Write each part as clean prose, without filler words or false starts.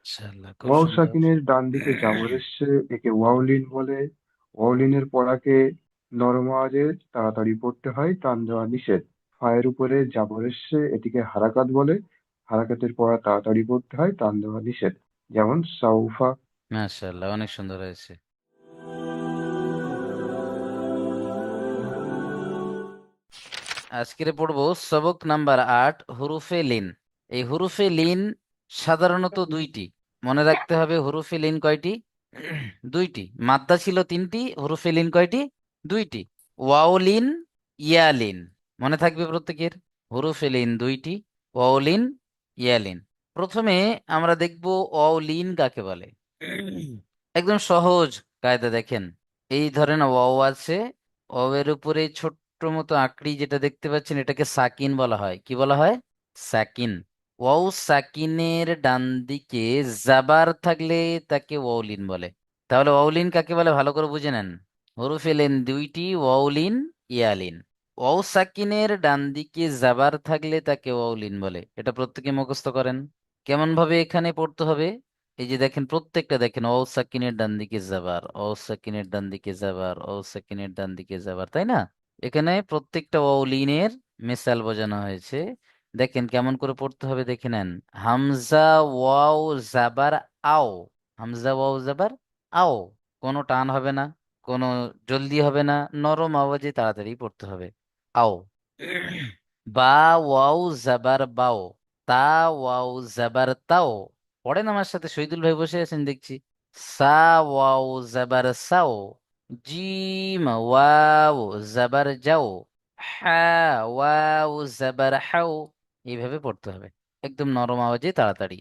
মাশাআল্লাহ, খুব ওয়াও সুন্দর। সাকিনের ডান দিকে জাবর এসছে, একে ওয়াউলিন বলে। ওয়াউলিনের পড়াকে নরম আওয়াজে তাড়াতাড়ি পড়তে হয়, টান দেওয়া নিষেধ। ফায়ের উপরে জাবর এসছে, এটিকে হারাকাত বলে। হারাকাতের পড়া তাড়াতাড়ি পড়তে হয়, টান দেওয়া নিষেধ। যেমন সাউফা। মাশাআল্লাহ, অনেক সুন্দর হয়েছে। আজকে পড়বো সবক নাম্বার 8, হুরুফে লিন। এই হুরুফে লিন সাধারণত দুইটি। মনে রাখতে হবে হুরুফে লিন কয়টি? দুইটি। মাদ্দা ছিল তিনটি, হুরুফে লিন কয়টি? দুইটি। ওয়াওলিন, ইয়ালিন। মনে থাকবে প্রত্যেকের। হুরুফে লিন দুইটি, ওয়াওলিন, ইয়ালিন। প্রথমে আমরা দেখব ওয়াওলিন কাকে বলে। একদম সহজ কায়দা দেখেন। এই ধরেন ওয়াও আছে, ওয়াও এর উপরে ছোট্ট মতো আকড়ি যেটা দেখতে পাচ্ছেন এটাকে সাকিন বলা হয়। কি বলা হয়? সাকিন। ওয়াও সাকিনের ডান দিকে জাবার থাকলে তাকে ওয়াউলিন বলে। তাহলে ওয়াউলিন কাকে বলে ভালো করে বুঝে নেন। হরফে লেন দুইটি, ওয়াউলিন, ইয়ালিন। ওয়াও সাকিনের ডান দিকে জাবার থাকলে তাকে ওয়াউলিন বলে। এটা প্রত্যেকে মুখস্থ করেন। কেমন ভাবে এখানে পড়তে হবে? এই যে দেখেন, প্রত্যেকটা দেখেন, ও সাকিনের ডান দিকে যাবার, ও সাকিনের ডান দিকে যাবার, ও সাকিনের ডান দিকে যাবার, তাই না? এখানে প্রত্যেকটা ওয়াউলিনের মিসাল বোঝানো হয়েছে। দেখেন কেমন করে পড়তে হবে, দেখে নেন। হামজা ওয়াও জাবার আও। হামজা ওয়াও জাবার আও। কোনো টান হবে না, কোনো জলদি হবে না, নরম আওয়াজে তাড়াতাড়ি পড়তে হবে। আও। বা ওয়াও জাবার বাও। তা ওয়াও জাবার তাও। পড়েন আমার সাথে, শহীদুল ভাই বসে আছেন দেখছি। সা ওয়াও জাবার সাও। জিম ওয়াও জাবার যাও। হা ওয়াও জাবার হাও। এইভাবে পড়তে হবে, একদম নরম আওয়াজে তাড়াতাড়ি।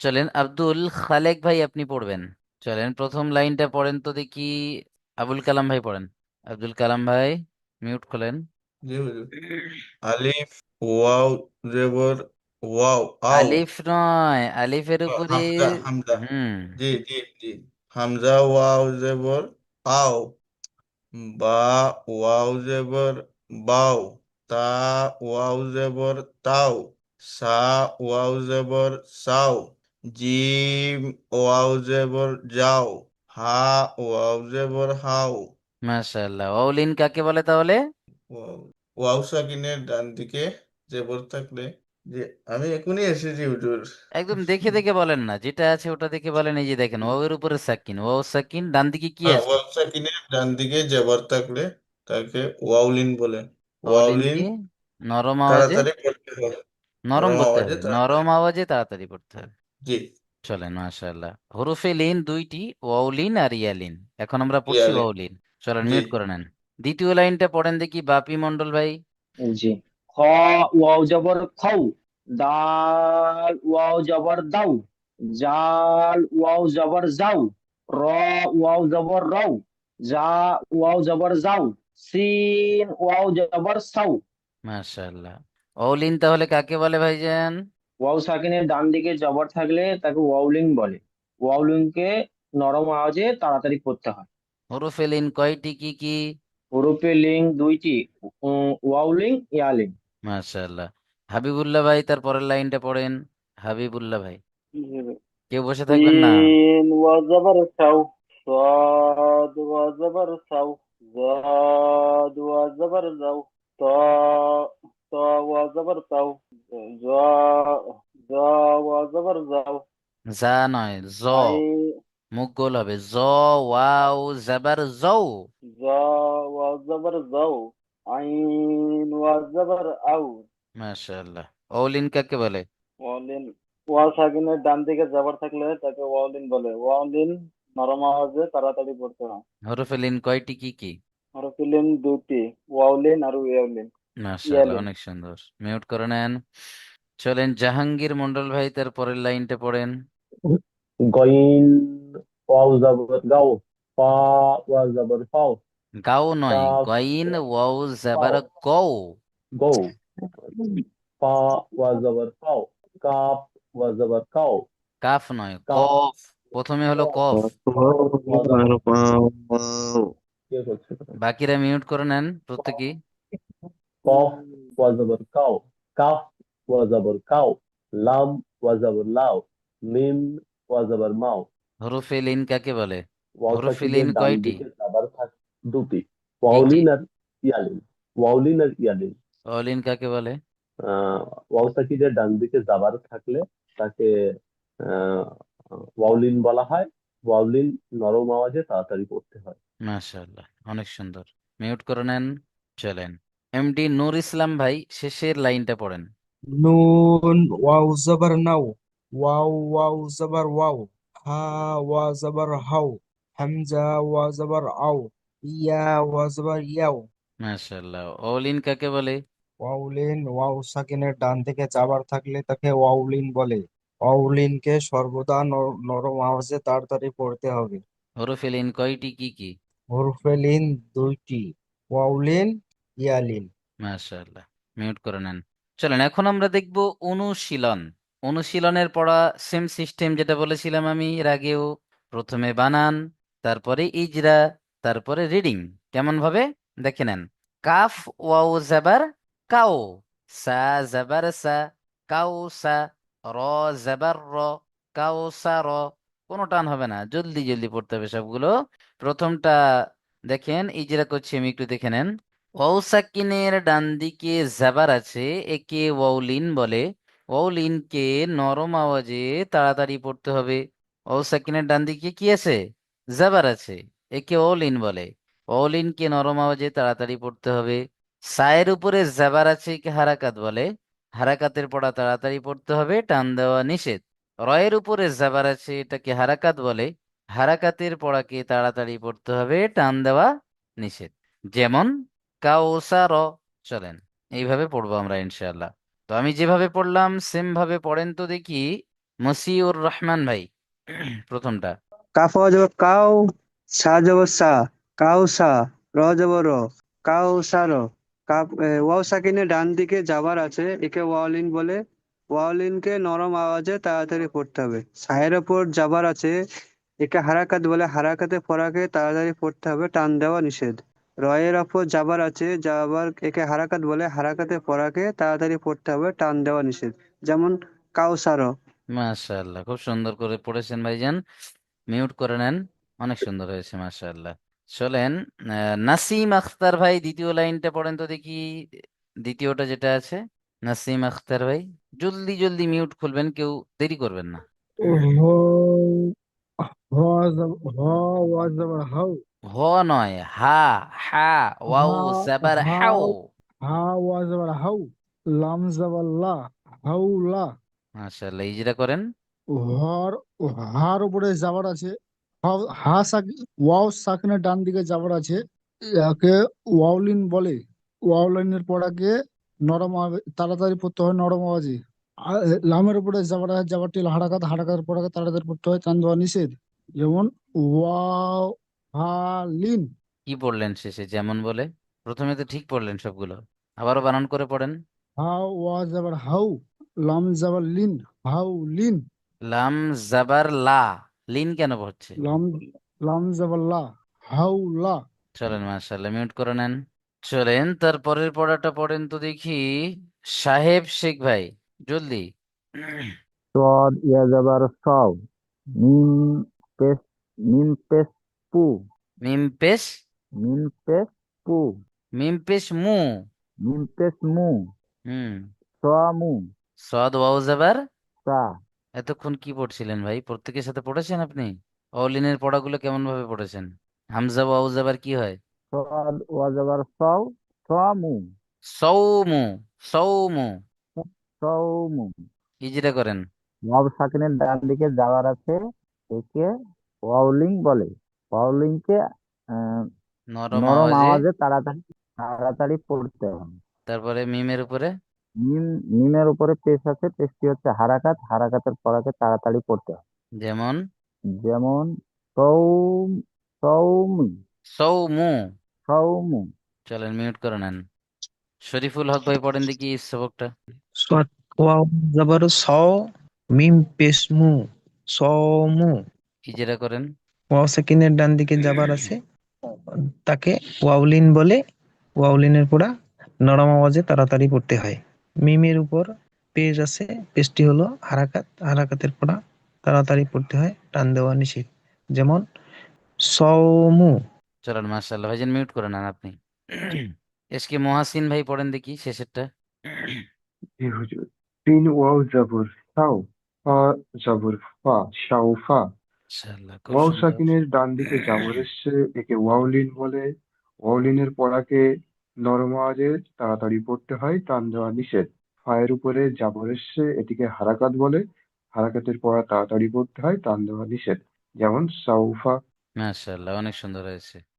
চলেন আব্দুল খালেক ভাই আপনি পড়বেন। চলেন প্রথম লাইনটা পড়েন তো দেখি। আবুল কালাম ভাই পড়েন। আব্দুল কালাম ভাই, মিউট খোলেন। জি হুজুর। আলিফ ওয়াও জবর ওয়াও আও। আলিফ নয়, আলিফের উপরে। হামজা হামজা। হুম। জি জি জি। হামজা ওয়াও জবর আও। বা ওয়াও জবর বাও। তা ওয়াও জবর তাও। সা ওয়াও জবর সাও। জিম ওয়াও জবর যাও। হা ওয়াও জবর হাও। মাশাআল্লাহ, অউলিন কাকে বলে তাহলে? ওয়াও। ওয়াও সাকিনের ডান দিকে জবর থাকলে। যে আমি এখনই এসেছি হুজুর। একদম দেখে দেখে বলেন না, যেটা আছে ওটা দেখে বলেন। এই যে দেখেন, ওয়াও এর উপরে সাকিন, ওয়াও সাকিন, ডান দিকে কি হ্যাঁ, আছে? ওয়াও সাকিনের ডান দিকে জবর থাকলে তাকে ওয়াউলিন বলে। অউলিন ওয়াউলিন কি? নরম আওয়াজে। তাড়াতাড়ি পড়তে হয়। নরম নরম করতে আওয়াজে হবে, তাড়াতাড়ি। নরম আওয়াজে তাড়াতাড়ি পড়তে হবে। জি। চলেন, মাশাআল্লাহ। হরফে লিন দুইটি, ওয়াউলিন আর ইয়ালিন। এখন আমরা পড়ছি ইয়ালিন। ওয়াউলিন। চলেন জি। মিউট করে নেন। দ্বিতীয় লাইনটা পড়েন দেখি, বাপি মন্ডল ভাই। জি। খ ওয়াও জবর খৌ। দাল ওয়াও জবর দাও। জাল ওয়াও জবর যাও। র ওয়াও জবর রও। জা ওয়াও জবর যাও। সিন ওয়াও জবর সাও। মাশাআল্লাহ। অউলিন তাহলে কাকে বলে ভাইজান? ওয়াও সাকিনের ডান দিকে জবর থাকলে তাকে ওয়াউলিং বলে। ওয়াউলিংকে নরম আওয়াজে তাড়াতাড়ি পড়তে হয়। হরফে লিন কয়টি, কি কি? হরফে লিং দুইটি, ওয়াউলিং ইয়ালিং। মাশাআল্লাহ। হাবিবুল্লাহ ভাই তার পরের লাইনটা পড়েন। হাবিবুল্লাহ ভাই, কেউ বসে থাকবেন না। سين وزبر سو. صاد وزبر سو. زاد وزبر زو. طاء. طاء وزبر تو. زا. زا وزبر زو. যা নয়, জ। عين. মুখ গোল হবে। জ ওয়াও জাবার জৌ। زا وزبر زو. عين وزبر أو. মাশাআল্লাহ। অউলিন কাকে বলে? ওয়ালিন। ওয়া সাকিনের ডান দিকে যাবার থাকলে তাকে ওয়ালিন বলে। ওয়ালিন নরম আওয়াজে তাড়াতাড়ি পড়তে হয়। হরফে লিন কয়টি, কি কি? হরফিলিন দুটি, ওয়াউলিন আর ইয়াউলিন। মাশাআল্লাহ, ইয়ালিন। অনেক সুন্দর। মিউট করে নেন। চলেন জাহাঙ্গীর মন্ডল ভাই তার পরের লাইনটা পড়েন। গইন ওয়াও জবর গাও। ফা ওয়াও জবর ফাও। গাও নয়, কাফ গইন ওয়াও জাবার ফাও গৌ। গো। ফা ওয়াও জবর ফাও। কাফ ওয়াও জবর কাও। কাফ নয়, কাফ কফ। প্রথমে হলো কফ। ওয়াও জবর কে করছে এটা? বাকিরা মিউট করে নেন প্রত্যেকেই। কফ ওয়াও জবর কাও। কাফ ওয়াও জবর কাও। লাম ওয়াও জবর লাও। মিম ওয়া জবর মাও। হরফে লিন কাকে বলে? ওয়াও হরফে লিন সাকিনের ডান কয়টি? দিকে যাবার থাকে দুটি, কি কি? ওয়াউলিন আর ইয়ালিন। ওয়াউলিন আর ইয়ালিন। অলিন কাকে বলে? ওয়াও সাকিনের ডান দিকে যাবার থাকলে তাকে আহ, ওয়াউলিন বলা হয়। ওয়াউলিন নরম আওয়াজে তাড়াতাড়ি পড়তে হয়। মাশাআল্লাহ, অনেক সুন্দর। মিউট করে নেন। চলেন, এমডি নূর ইসলাম ভাই শেষের লাইনটা পড়েন। নুন ওয়াও জবর নাও, ওয়াও ওয়াও জবর ওয়াও, হা ওয়া জবর হাও, হামজা ওয়া জবর আও, ইয়া ওয়া জবর ইয়াও। মাশাআল্লাহ। অলিন কাকে বলে? ওয়াউলিন ওয়াও সাকিনের ডান দিকে যাবার থাকলে তাকে ওয়াউলিন বলে। ওয়াউলিনকে সর্বদা নরম আওয়াজে তাড়াতাড়ি পড়তে হবে। হরফে লিন কয়টি, কি কি? হরফে লিন দুইটি, ওয়াউলিন, ইয়ালিন। মাশাআল্লাহ, মিউট করে নেন। চলেন, এখন আমরা দেখব অনুশীলন। অনুশীলনের পড়া সেম সিস্টেম যেটা বলেছিলাম আমি এর আগেও। প্রথমে বানান, তারপরে ইজরা, তারপরে রিডিং। কেমন ভাবে দেখে নেন। কাফ ওয়াও জাবার কাও, সা জাবার সা, কাও সা, র জাবার র, কাও সা র। কোনো টান হবে না, জলদি জলদি পড়তে হবে সবগুলো। প্রথমটা দেখেন, ইজরা করছি আমি, একটু দেখে নেন। ওয়াও সাকিনের ডান দিকে জাবার আছে, একে ওয়াউলিন বলে। ওয়াউলিনকে নরম আওয়াজে তাড়াতাড়ি পড়তে হবে। ওয়াও সাকিনের ডান দিকে কি আছে? জাবার আছে, একে ওয়াউলিন বলে। ওয়াউলিনকে নরম আওয়াজে তাড়াতাড়ি পড়তে হবে। সায়ের উপরে জাবার আছে, একে হারাকাত বলে। হারাকাতের পড়া তাড়াতাড়ি পড়তে হবে, টান দেওয়া নিষেধ। রয়ের উপরে জাবার আছে, এটাকে হারাকাত বলে। হারাকাতের পড়াকে তাড়াতাড়ি পড়তে হবে, টান দেওয়া নিষেধ। যেমন কাউসার। চলেন, এইভাবে পড়বো আমরা ইনশাআল্লাহ। তো আমি যেভাবে পড়লাম সেম ভাবে পড়েন তো দেখি। মসিউর রহমান ভাই, প্রথমটা। কাফ জবর কাউ, সা জবর সা, কাউ সা, র জবর র, কাউ সা র। ওয়াও সাকিনের ডান দিকে যাবার আছে, একে ওয়াওলিন বলে। ওয়াওলিনকে নরম আওয়াজে তাড়াতাড়ি পড়তে হবে। সায়ের ওপর যাবার আছে, একে হারাকাত বলে। হারাকাতে পড়াকে তাড়াতাড়ি পড়তে হবে, টান দেওয়া নিষেধ। রয়ের ওপর যাবার আছে, যাবার একে হারাকাত বলে। হারাকাতে পড়াকে তাড়াতাড়ি পড়তে হবে, টান দেওয়া নিষেধ। যেমন কাউসার। মাশাআল্লাহ, খুব সুন্দর করে পড়েছেন ভাইজান। মিউট করে নেন। অনেক সুন্দর হয়েছে, মাশাআল্লাহ। চলেন, নাসিম আখতার ভাই দ্বিতীয় লাইনটা পড়েন তো দেখি। দ্বিতীয়টা যেটা আছে, নাসিম আখতার ভাই জলদি জলদি মিউট খুলবেন, কেউ দেরি করবেন না। হ ওয়া জবর হাউ, হ নয়, হা। হা ওয়াও হা জাবার হা হাও। হা ওয়া জবর হাউ, লাম জবর লা, হাউলা। মাশাআল্লাহ, ইজরা করেন। হর হার উপরে যাবার আছে, ওয়াও সাকিনের ডান দিকে যাবার আছে, একে ওয়াউলিন বলে। ওয়াউলিনের পড়াকে তাড়াতাড়ি পড়তে হয়, নরম আওয়াজে। লামের উপরে যাবার আছে, যাবারটি হারাকাত, হারাকাতের পড়াকে তাড়াতাড়ি পড়তে হয়, টান দেওয়া নিষেধ। যেমন ওয়াও লিন। কি পড়লেন শেষে যেমন বলে? প্রথমে তো ঠিক পড়লেন সবগুলো, আবারও বানান করে পড়েন। হা ওয়া যাবার হাউ, লাম যাবার লিন, হাউ লিন। লাম জাবার লা, লিন কেন পড়ছে? লাম লাম যাবার লা, হাউ লা। চলেন, মাশাআল্লাহ, মিউট করে নেন। চলেন, তারপরের পড়াটা পড়েন তো দেখি। সাহেব শেখ ভাই, জলদি। সদ ইয়া জবর সও, মিম পেশ, মিম পেশ পু, মিম পেশ, মিম পেশ পু, মিম পেশ মু। মিম পেশ মু, হুম। সোয়ামু, সদ ওয়াও জাবার। সা, এতক্ষণ কি পড়ছিলেন ভাই? প্রত্যেকের সাথে পড়েছেন আপনি? অলিনের পড়াগুলো কেমন ভাবে পড়েছেন? হামজা ওয়াও জাবার কি হয়? সদ ওয়া জবর সও, সোয়ামু, সৌমু। সৌমু। সৌমু। ইজরা করেন। ওয়াও সাকিনের ডান দিকে যাওয়ার আছে, একে ওয়াউলিং বলে। ওয়াউলিংকে আহ, নরম নরম আওয়াজে। আওয়াজে তাড়াতাড়ি তাড়াতাড়ি পড়তে হবে। তারপরে মিমের উপরে। মিম, মিমের উপরে পেশ আছে, পেশটি হচ্ছে হারাকাত। হারাকাতের পড়াকে তাড়াতাড়ি পড়তে হবে। যেমন যেমন সৌম, সৌমি, সৌমু। সৌমু। চলেন, মিউট করে নেন। শরীফুল হক ভাই পড়েন দেখি সবকটা। সাদ ওয়াও জবর স, মিম পেশ মু, সমু। ইজরা করেন। ওয়াও সাকিনের ডান দিকে যাবার আছে, তাকে ওয়াউলিন বলে। ওয়াউলিনের পড়া নরম আওয়াজে তাড়াতাড়ি পড়তে হয়। মিমের উপর পেজ আছে, পেজটি হলো হারাকাত। হারাকাতের পড়া তাড়াতাড়ি পড়তে হয়, টান দেওয়া নিষেধ। যেমন সৌমু। চলেন, মাশাআল্লাহ। ভাইজান মিউট করে নেন আপনি। এসকে মহাসিন ভাই পড়েন দেখি শেষেরটা। জি হুজুর। তিন ওয়াও জবর সাও, ফা জবর ফা, সাউফা। মাশাআল্লাহ, খুব ওয়াও সুন্দর। সাকিনের ডান দিকে জাবর এসছে, একে ওয়াওলিন বলে। ওয়াওলিনের পড়াকে নরম আওয়াজে তাড়াতাড়ি পড়তে হয়, টান দেওয়া নিষেধ। ফায়ের উপরে জাবর এসছে, এটিকে হারাকাত বলে। হারাকাতের পড়া তাড়াতাড়ি পড়তে হয়, টান দেওয়া নিষেধ। যেমন সাউফা। মাশাআল্লাহ, অনেক সুন্দর হয়েছে।